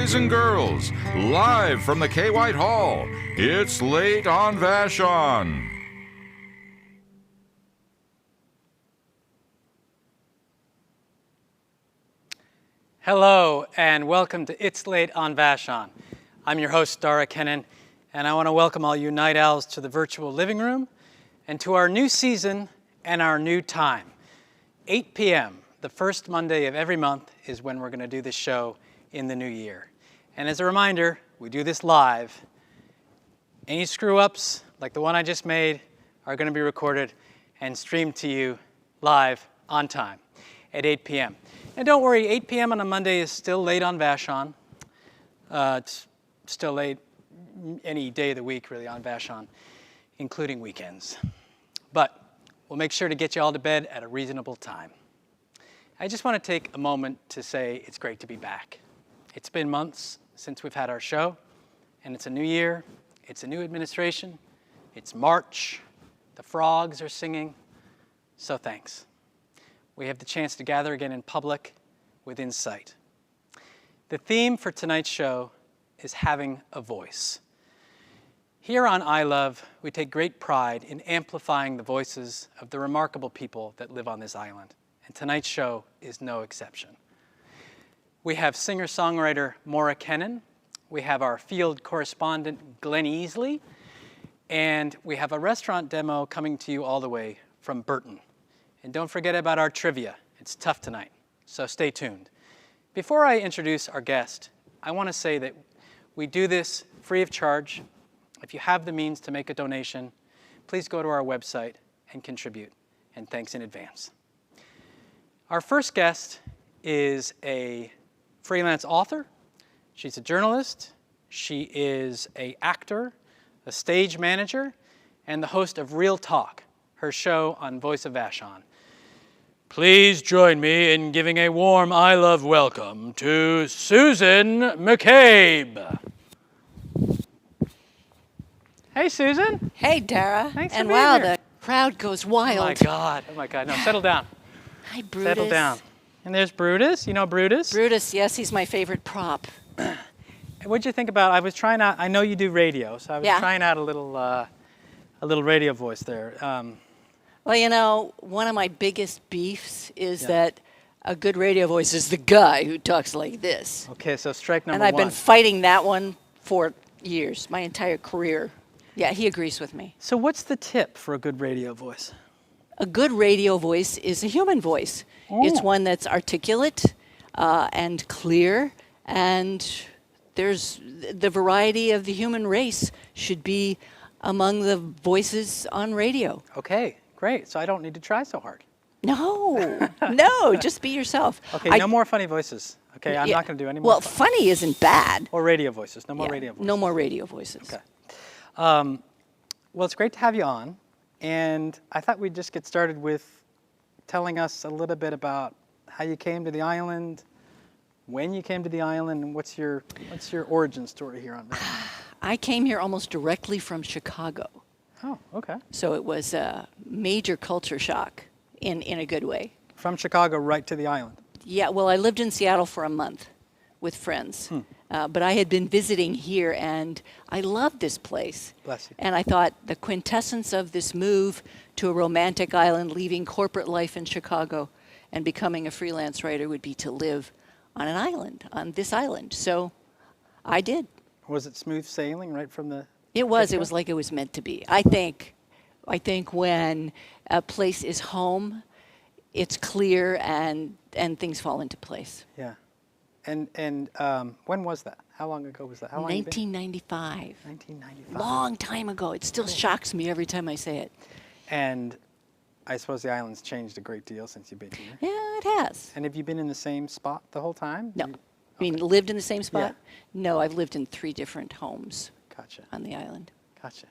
boys and girls, live from the K. White Hall, it's Late on Vashon. Hello, and welcome to It's Late on Vashon. I'm your host, Dara Kennan, and I want to welcome all you night owls to the virtual living room and to our new season and our new time. 8 p.m., the first Monday of every month, is when we're going to do this show in the new year. And as a reminder, we do this live. Any screw-ups, like the one I just made, are going to be recorded and streamed to you live on time at 8 p.m. And don't worry, 8 p.m. on a Monday is still late on Vashon. It's still late any day of the week, really, on Vashon, including weekends. But we'll make sure to get you all to bed at a reasonable time. I just want to take a moment to say it's great to be back. It's been months since we've had our show, and it's a new year, it's a new administration, it's March, the frogs are singing, so thanks. We have the chance to gather again in public with insight. The theme for tonight's show is having a voice. Here on I Love, we take great pride in amplifying the voices of the remarkable people that live on this island, and tonight's show is no exception. We have singer-songwriter Maura Kennan, we have our field correspondent Glenn Easley, and we have a restaurant demo coming to you all the way from Burton. And don't forget about our trivia. It's tough tonight, so stay tuned. Before I introduce our guest, I want to say that we do this free of charge. If you have the means to make a donation, please go to our website and contribute, and thanks in advance. Our first guest is a freelance author. She's a journalist. She is an actor, a stage manager, and the host of Real Talk, her show on Voice of Vashon. Please join me in giving a warm I Love welcome to Susanccabe. Hey, Susan. Hey, Dara. Thanks and for being wow, here. the crowd goes wild. Oh my God. No, settle down. Hi, Brutus. Settle down. And there's Brutus. You know Brutus? Brutus, yes, he's my favorite prop. What'd you think about? I was trying out. I know you do radio, so I was trying out a little radio voice there. Well, you know, one of my biggest beefs is that a good radio voice is the guy who talks like this. Okay, so strike number one. And I've one. been fighting that one for years, my entire career. Yeah, he agrees with me. So what's the tip for a good radio voice? A good radio voice is a human voice. Oh. It's one that's articulate and clear, and there's the variety of the human race should be among the voices on radio. Okay, great. So I don't need to try so hard. No, no, just be yourself. Okay, no more funny voices. Okay, I'm not going to do any more. Well, funny isn't bad. Or radio voices. No more radio voices. No more radio voices. Okay. Well, it's great to have you on, and I thought we'd just get started with telling us a little bit about how you came to the island, when you came to the island, and what's your origin story here on Vashon? I came here almost directly from Chicago. Oh, okay. So it was a major culture shock in a good way. From Chicago right to the island? Yeah, well, I lived in Seattle for a month with friends. But I had been visiting here, and I loved this place. Bless you. And I thought the quintessence of this move to a romantic island, leaving corporate life in Chicago and becoming a freelance writer would be to live on an island, on this island. So I did. Was it smooth sailing right from the... It was. It was like it was meant to be. I think when a place is home, it's clear and things fall into place. Yeah. And when was that? How long ago was that? How long 1995. 1995. Long time ago. It still shocks me every time I say it. And I suppose the island's changed a great deal since you've been here. Yeah, it has. And have you been in the same spot the whole time? No. I mean, lived in the same spot? Yeah. No, I've lived in 3 different homes. Gotcha. On the island. Gotcha.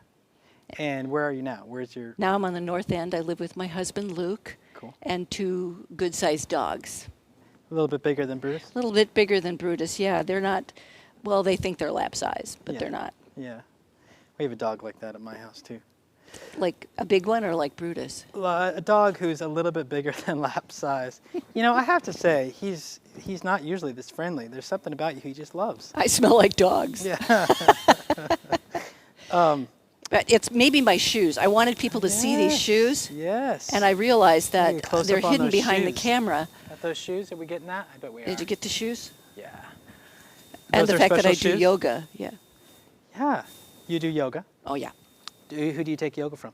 And where are you now? Where's your... Now I'm on the north end. I live with my husband, Luke. Cool. And 2 good-sized dogs. A little bit bigger than Brutus? A little bit bigger than Brutus, yeah. They're not, well, they think they're lap size, but they're not. Yeah. We have a dog like that at my house, too. Like a big one or like Brutus? A dog who's a little bit bigger than lap size. You know, I have to say, he's not usually this friendly. There's something about you he just loves. I smell like dogs. Yeah. But it's maybe my shoes. I wanted people to see these shoes. Yes. And I realized Hey, that close they're up on hidden those behind the shoes. camera. At those shoes, are we getting that? I bet we are. Did you get the shoes? Yeah. And Those the are fact that I special do shoes? yoga. Yeah. Yeah. You do yoga? Oh, yeah. Who do you take yoga from?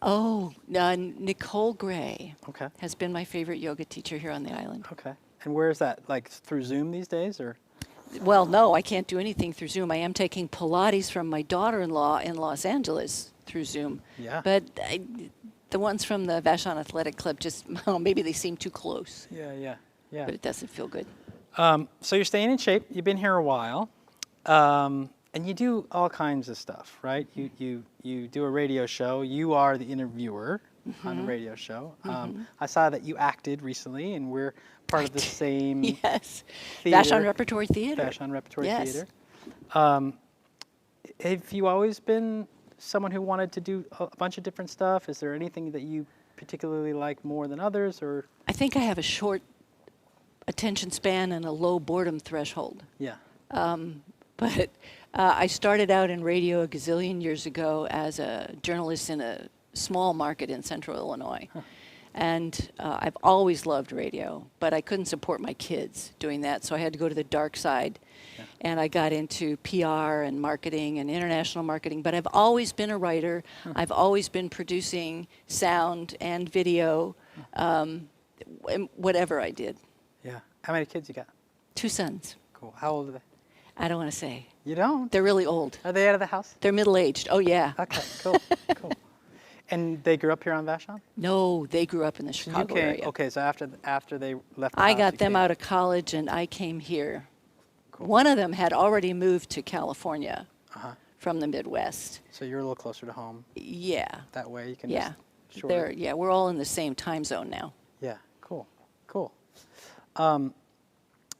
Oh, Nicole Gray Okay. has been my favorite yoga teacher here on the island. Okay. And where is that? Like through Zoom these days, or? Well, no, I can't do anything through Zoom. I am taking Pilates from my daughter-in-law in Los Angeles through Zoom. Yeah. But the ones from the Vashon Athletic Club just, maybe they seem too close. Yeah. But it doesn't feel good. So you're staying in shape. You've been here a while, and you do all kinds of stuff, right? You do a radio show. You are the interviewer on a radio show. I saw that you acted recently, and we're part of the same Yes. theater. Vashon Repertory Theater. Vashon Repertory Yes. Theater. Have you always been someone who wanted to do a bunch of different stuff? Is there anything that you particularly like more than others, or? I think I have a short attention span and a low boredom threshold. Yeah. But I started out in radio a gazillion years ago as a journalist in a small market in central Illinois. And I've always loved radio, but I couldn't support my kids doing that, so I had to go to the dark side. Yeah. And I got into PR and marketing and international marketing, but I've always been a writer. I've always been producing sound and video, whatever I did. Yeah. How many kids you got? 2 sons. Cool. How old are they? I don't want to say. You don't? They're really old. Are they out of the house? They're middle-aged. Oh, yeah. Okay, cool. And they grew up here on Vashon? No, they grew up in the Chicago area. Okay, so after they left the I house, got you them came. out of college and I came here. Cool. One of them had already moved to California Uh-huh. from the Midwest. So you're a little closer to home. Yeah. That way you can Yeah. just shorten it. Yeah, we're all in the same time zone now. Yeah, cool.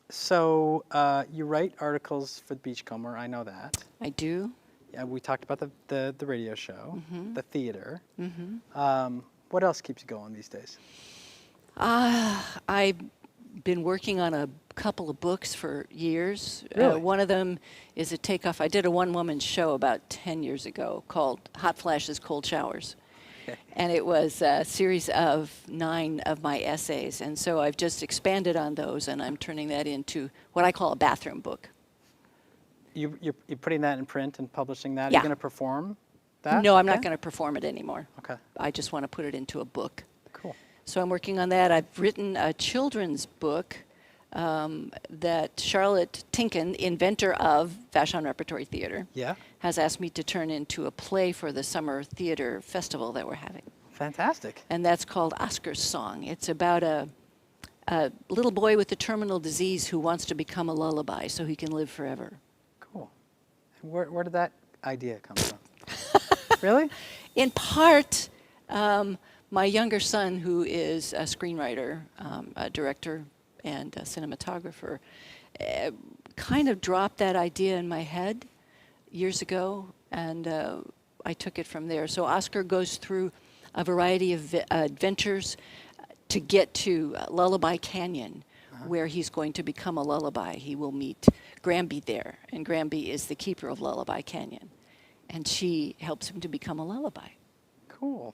So you write articles for the Beachcomber, I know that. I do. Yeah, we talked about the radio show, Mm-hmm. the theater. What else keeps you going these days? I've been working on a couple of books for years. Really? One of them is a takeoff. I did a one-woman show about 10 years ago called Hot Flashes, Cold Showers. Okay. And it was a series of 9 of my essays. And so I've just expanded on those, and I'm turning that into what I call a bathroom book. You're putting that in print and publishing that? Are Yeah. you going to perform that? No, I'm not Okay. going to perform it anymore. Okay, I just want to put it into a book. cool. So I'm working on that. I've written a children's book that Charlotte Tinkin, inventor of Vashon Repertory Theater, Yeah, has asked me to turn into a play for the summer theater festival that we're having. fantastic. And that's called Oscar's Song. It's about a little boy with a terminal disease who wants to become a lullaby so he can live forever. Cool. And where did that idea come from? Really? In part, my younger son, who is a screenwriter, a director, and a cinematographer, kind of dropped that idea in my head years ago, and I took it from there. So Oscar goes through a variety of adventures to get to Lullaby Canyon, where he's going to become a lullaby. He will meet Granby there, and Granby is the keeper of Lullaby Canyon, and she helps him to become a lullaby. Cool.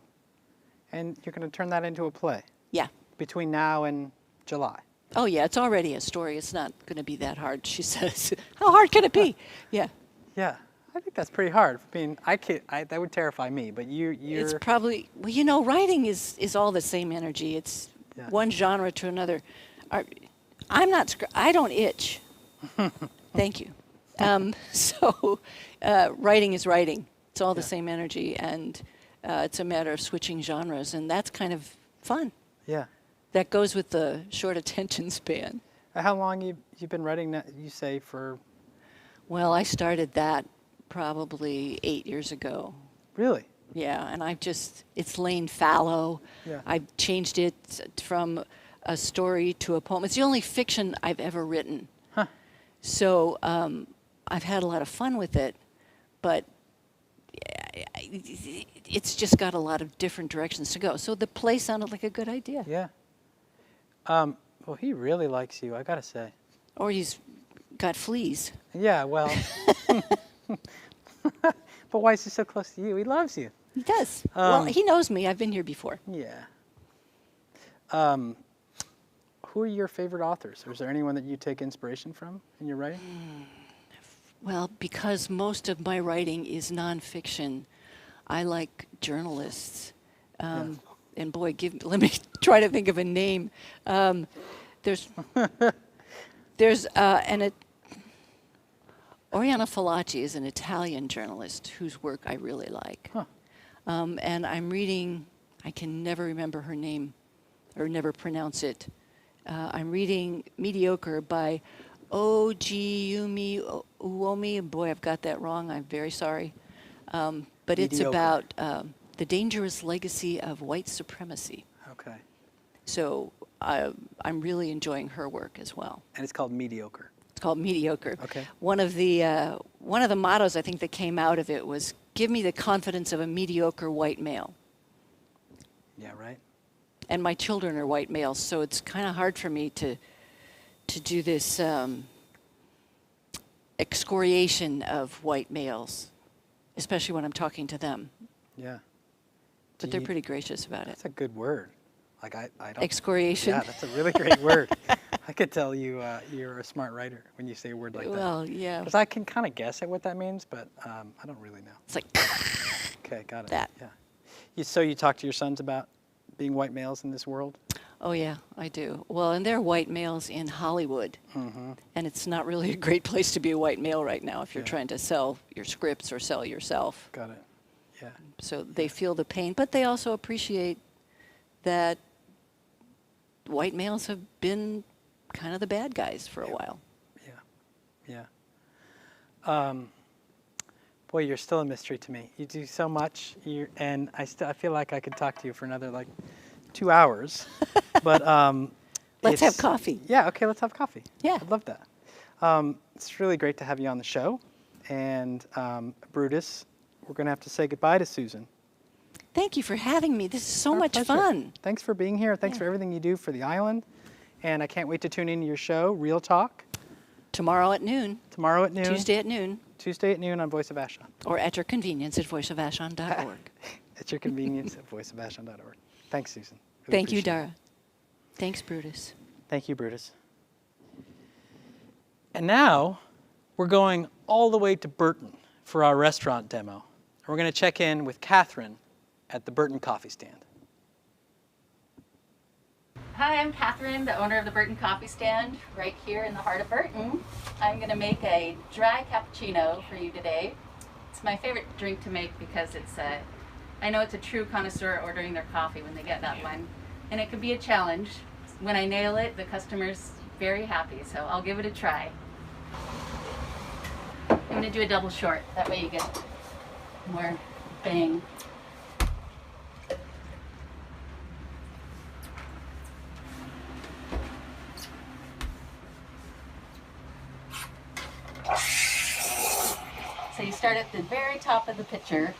And you're going to turn that into a play Yeah. between now and July? Oh, yeah, it's already a story. It's not going to be that hard, she says. How hard can it be? Yeah. Yeah, I think that's pretty hard. I mean, that would terrify me, but you're... It's probably, well, you know, writing is all the same energy. It's Yeah. one genre to another. I don't itch. Thank you. So writing is writing. It's all the same energy, and it's a matter of switching genres, and that's kind of fun. Yeah. That goes with the short attention span. How long you've been writing that, you say, for... Well, I started that probably 8 years ago. Really? Yeah, and it's lain fallow. Yeah. I've changed it from a story to a poem. It's the only fiction I've ever written. Huh. So I've had a lot of fun with it, but it's just got a lot of different directions to go. So the play sounded like a good idea. Yeah. Well, he really likes you, I gotta say. Or he's got fleas. Yeah, well. But why is he so close to you? He loves you. He does. Well, he knows me. I've been here before. Yeah. Who are your favorite authors? Or is there anyone that you take inspiration from in your writing? Well, because most of my writing is nonfiction, I like journalists. And boy, let me try to think of a name. There's Oriana Fallaci is an Italian journalist whose work I really like. Huh. And I'm reading, I can never remember her name or never pronounce it. I'm reading Mediocre by Ogiumi Uomi. Boy, I've got that wrong. I'm very sorry. But it's about the dangerous legacy of white supremacy. Okay. So I'm really enjoying her work as well. And it's called Mediocre. It's called Mediocre. Okay. One of the mottos I think that came out of it was, "Give me the confidence of a mediocre white male." Yeah, right. And my children are white males, so it's kind of hard for me to do this excoriation of white males, especially when I'm talking to them. Yeah. But they're pretty gracious about it. That's a good word. Like I don't. Excoriation. Yeah, that's a really great word. I could tell you you're a smart writer when you say a word like that. Well, yeah. Because I can kind of guess at what that means, but I don't really know. It's like Okay, got it. that. Yeah. So you talk to your sons about being white males in this world? Oh, yeah, I do. Well, and they're white males in Hollywood. Mm-hmm. And it's not really a great place to be a white male right now if you're Yeah. trying to sell your scripts or sell yourself. Got it. Yeah. So they feel the pain, but they also appreciate that white males have been kind of the bad guys for a while. Yeah. Yeah. Boy, you're still a mystery to me. You do so much, and I feel like I could talk to you for another 2 hours. But Let's have coffee. Yeah. Okay. Let's have coffee. Yeah. I'd love that. It's really great to have you on the show, and Brutus, we're going to have to say goodbye to Susan. Thank you for having me. This is so Our much pleasure. fun. Thanks for being here. Thanks for everything you do for the island. And I can't wait to tune into your show, Real Talk, Tomorrow at noon. tomorrow at noon. Tuesday at noon. Tuesday at noon on Voice of Vashon. Or at your convenience at voiceofvashon.org. At your convenience at voiceofvashon.org. Thanks, Susan. Really Thank you, appreciate it. Dara. Thanks, Brutus. Thank you, Brutus. And now we're going all the way to Burton for our restaurant demo. We're going to check in with Catherine at the Burton Coffee Stand. Hi, I'm Catherine, the owner of the Burton Coffee Stand right here in the heart of Burton. I'm going to make a dry cappuccino for you today. It's my favorite drink to make because I know it's a true connoisseur ordering their coffee when they get that one. And it can be a challenge. When I nail it, the customer's very happy, so I'll give it a try. I'm going to do a double short, that way you get more bang. So you start at the very top of the pitcher,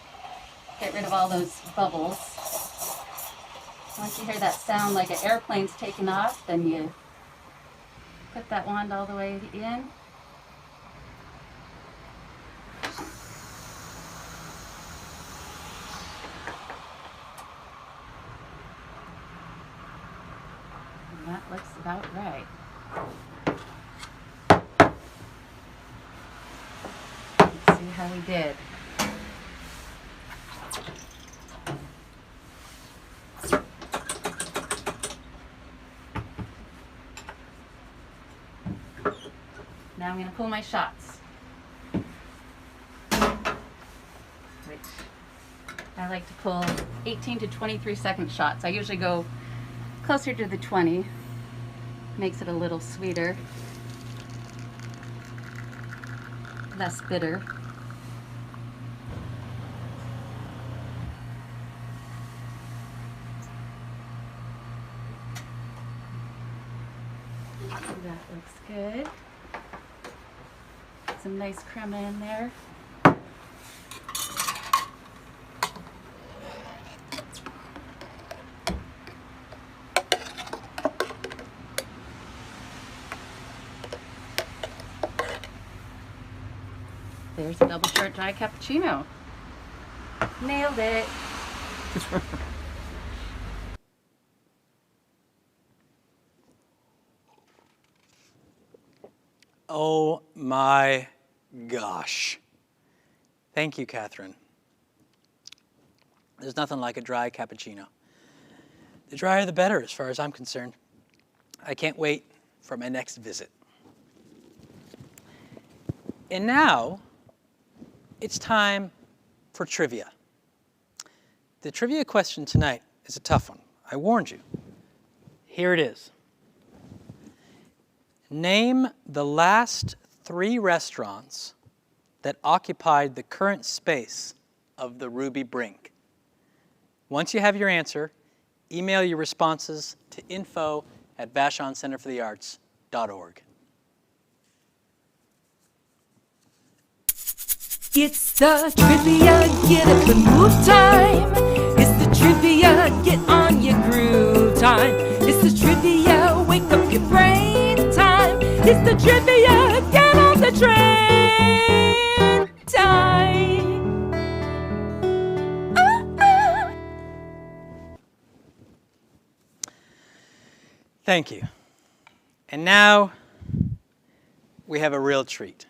get rid of all those bubbles. Once you hear that sound like an airplane's taking off, then you put that wand all the way in. And that looks about right. Let's see how we did. Now I'm going to pull my shots, which I like to pull 18 to 23 second shots. I usually go closer to the 20, makes it a little sweeter, less bitter. That looks good. Some nice crema in there. There's a double short dry cappuccino. Nailed it. Oh my gosh. Thank you, Catherine. There's nothing like a dry cappuccino. The drier the better, as far as I'm concerned. I can't wait for my next visit. And now, it's time for trivia. The trivia question tonight is a tough one. I warned you. Here it is. Name the last 3 restaurants that occupied the current space of the Ruby Brink. Once you have your answer, email your responses to info@VashonCenterForTheArts.org. It's the trivia, get up and move time. It's the trivia, get on your groove time. It's the trivia, wake up your brain time. It's the trivia, get on the train time. Thank you. And now, we have a real treat.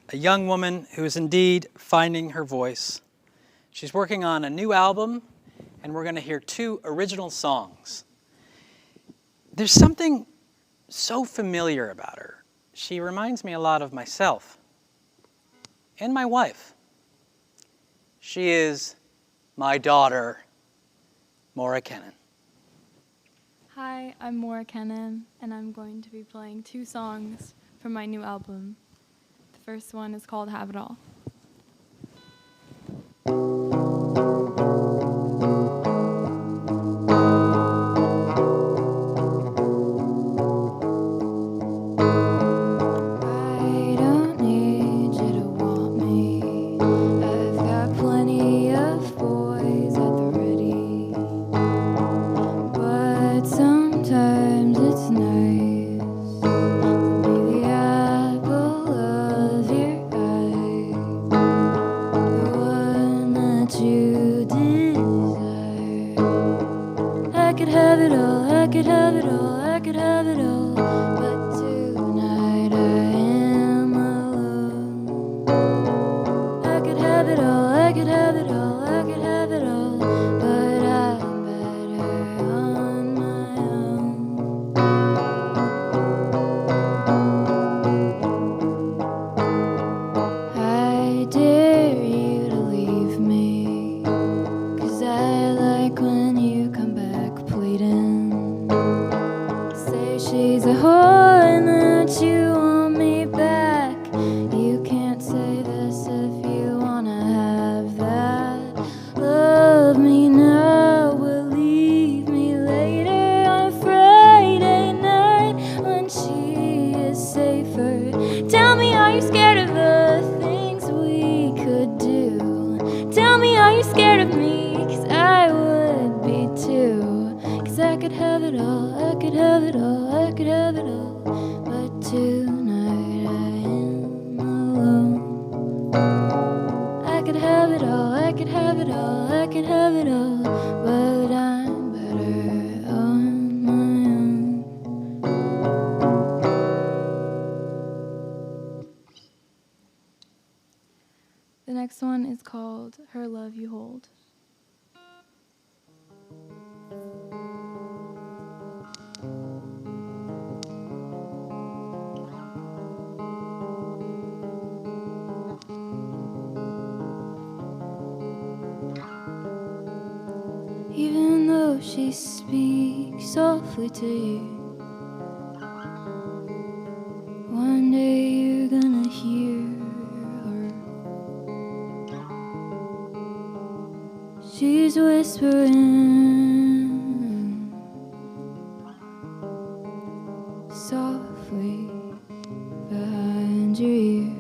A young woman who is indeed finding her voice. She's working on a new album, and we're going to hear 2 original songs. There's something so familiar about her. She reminds me a lot of myself and my wife. She is my daughter, Maura Kennan. Hi, I'm Maura Kennan, and I'm going to be playing 2 songs from my new album. The first one is called Have It All. I don't need you to want me. I've got plenty of boys at the ready. But sometimes it's nice to be the apple of your eye, the one that you desire. I could have it all, I could have it all, I could have it all, but tonight I am alone. I could have it all, I could have it all, I could have it all, but I'm better on my own. I dare you to leave me, 'cause I like when you come back pleading. Say she's a whore and that you want me back. You can't say this if you wanna have that. Love me now or leave me later on Friday night when she is safer. Tell me, are you scared of the things we could do? Tell me, are you scared of me? 'Cause I would be too. 'Cause I could have it all, I could have it all, I could have it all, but tonight I am alone. I could have it all, I could have it all, I could have it all, but I'm better on my own. The next one is called Her Love You Hold. Even though she speaks softly to you, one day you're gonna hear her. She's whispering softly behind your ear.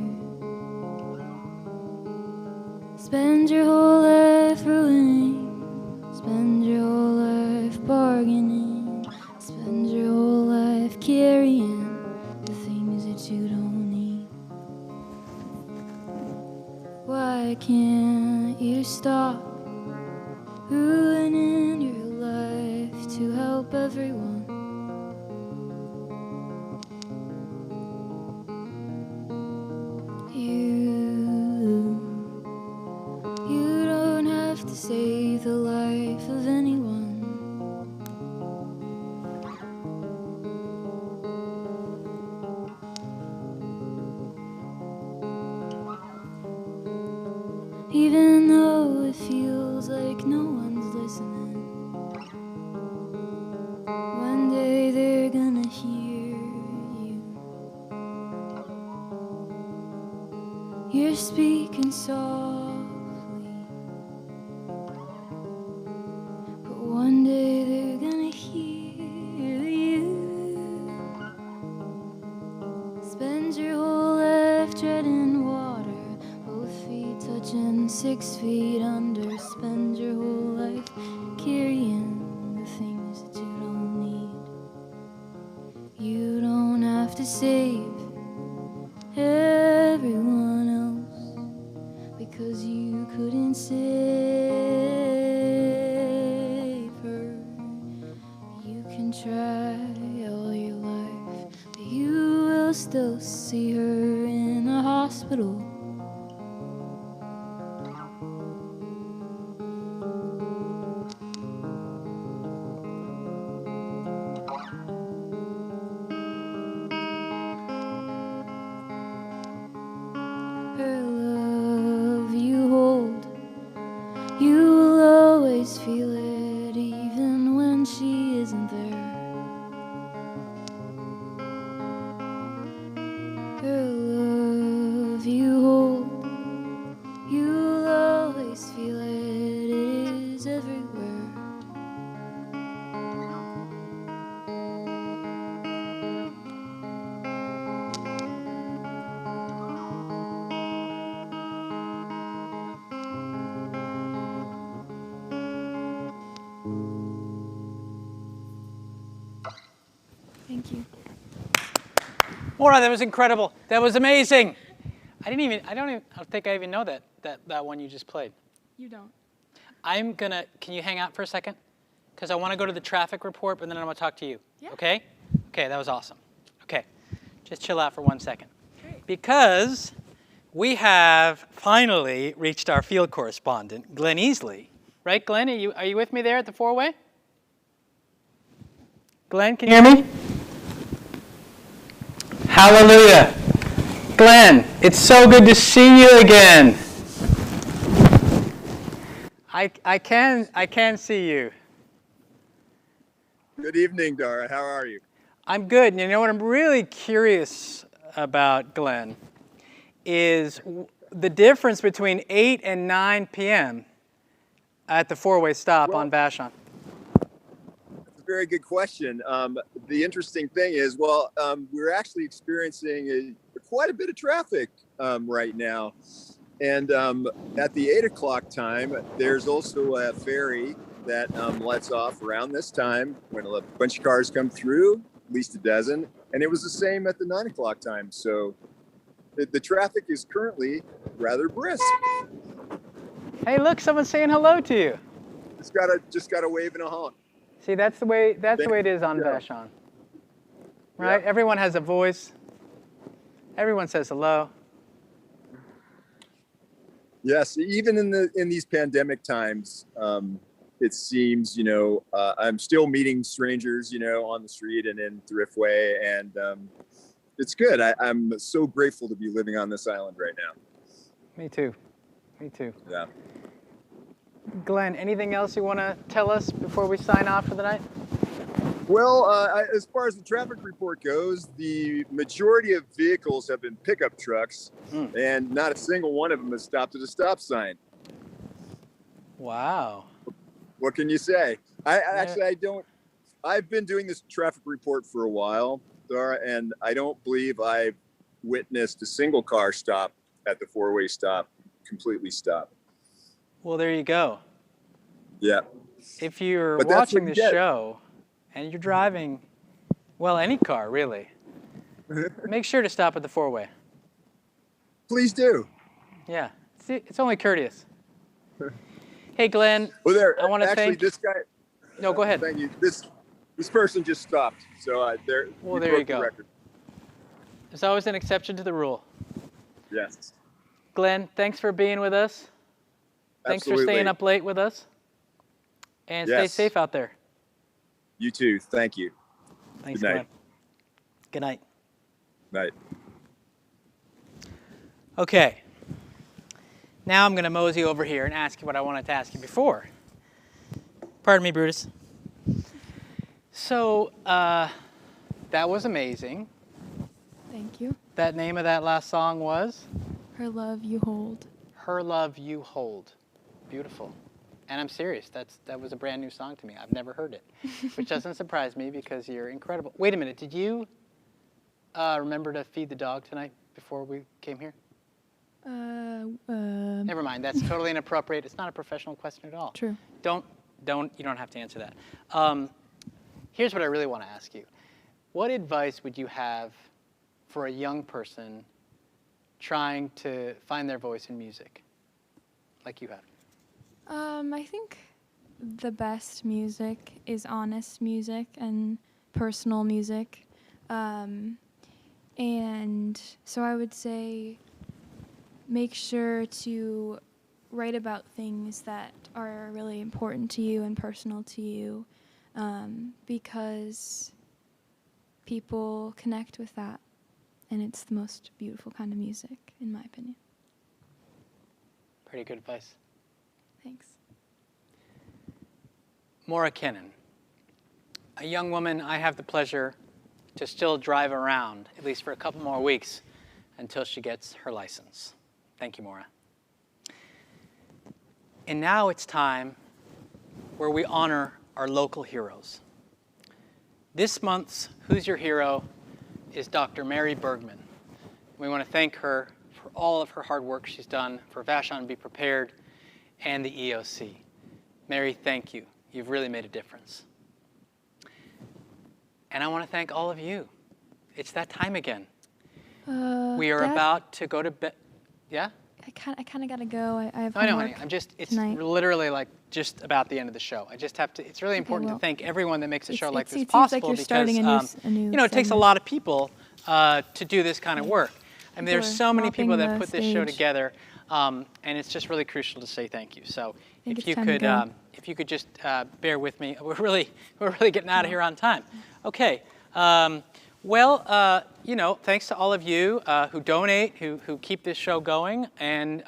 Spend your whole life ruining, spend your whole life bargaining, spend your whole life carrying the things that you don't need. you stop ruining your life to help everyone. You don't have to save the life of anyone. Even though it feels like no one's listening, one day they're gonna hear you. You're speaking softly, but one day they're gonna hear you. Spend your whole life treading water, both feet touching 6 feet under. Spend your whole life carrying the things that you don't need. You don't have to save everyone else, because you couldn't save her. You can try all your life, but you will still see her in a hospital. Her love you hold, you will always feel it, even when she isn't there. Her love you hold, you will always feel it, it is everywhere. Thank you. Maura, that was incredible. That was amazing. I don't think I even know that one you just played. You don't. Can you hang out for a second? Because I want to go to the traffic report, but then I want to talk to you. Yeah. Okay? Okay, that was awesome. Okay, just chill out for 1 second. Great. Because we have finally reached our field correspondent, Glenn Easley. Right, Glenn? Are you with me there at the four-way? Glenn, can you hear me? Hallelujah. Glenn, it's so good to see you again. I can see you. Good evening, Dara. How are you? I'm good. And you know what I'm really curious about, Glenn, is the difference between 8 and 9 p.m. at the four-way stop on Vashon. That's a very good question. The interesting thing is, we're actually experiencing quite a bit of traffic right now. And at the 8 o'clock time, there's also a ferry that lets off around this time when a bunch of cars come through, at least a dozen. And it was the same at the 9 o'clock time. So the traffic is currently rather brisk. Hey, look, someone's saying hello to you. Just got a wave and a honk. See, that's the way it is on Vashon. Right? Yeah. Everyone has a voice. Everyone says hello. Yes, even in these pandemic times, it seems, I'm still meeting strangers, on the street and in Thriftway, and it's good. I'm so grateful to be living on this island right now. Me too. Me too. Yeah. Glenn, anything else you want to tell us before we sign off for the night? Well, as far as the traffic report goes, the majority of vehicles have been pickup trucks, and not a single one of them has stopped at a stop sign. Wow. What can you say? I've been doing this traffic report for a while, Dara, and I don't believe I've witnessed a single car stop at the four-way stop, completely stop. Well, there you go. Yeah. If you're But that's watching what the you get. show and you're driving, well, any car really, make sure to stop at the four-way. Please do. Yeah, it's only courteous. Hey, Glenn. Well, there. I want to Actually, thank. this guy. No, go ahead. Thank you. This person just stopped. So there. Well, you there broke you the go. record. There's always an exception to the rule. Yes. Glenn, thanks for being with us. Thanks for Absolutely. staying up late with us. And stay Yes. safe out there. You too. Thank you. Thanks, Good night. Glenn. Good night. Night. Okay. Now I'm going to mosey over here and ask you what I wanted to ask you before. Pardon me, Brutus. So, that was amazing. Thank you. That name of that last song was? Her love you hold. Her Love You Hold. Beautiful. And I'm serious. That was a brand new song to me. I've never heard it, which doesn't surprise me because you're incredible. Wait a minute. Did you remember to feed the dog tonight before we came here? Never mind. That's totally inappropriate. It's not a professional question at all. True. You don't have to answer that. Here's what I really want to ask you. What advice would you have for a young person trying to find their voice in music, like you have? I think the best music is honest music and personal music. And so I would say make sure to write about things that are really important to you and personal to you, because people connect with that, and it's the most beautiful kind of music, in my opinion. Pretty good advice. Thanks. Maura Kennan, a young woman I have the pleasure to still drive around, at least for a couple more weeks, until she gets her license. Thank you, Maura. And now it's time where we honor our local heroes. This month's Who's Your Hero is Dr. Mary Bergman. We want to thank her for all of her hard work she's done for Vashon Be Prepared and the EOC. Mary, thank you. You've really made a difference. And I want to thank all of you. It's that time again. We are Dad, about to go to bed. Yeah? I kind of got to go. I have I know, homework honey. It's tonight. literally like just about the end of the show. I just have to, it's really important well, to thank everyone that makes a show like this it seems like possible you're because, starting a new it takes a segment. lot of people to do this kind of work. I mean, People there's are so many people mopping that the put this show stage. together, and it's just really crucial to say thank you. So think if it's you time to could, go. if you could just bear with me, we're really getting out of here on time. Okay. Thanks to all of you who donate, who keep this show going, and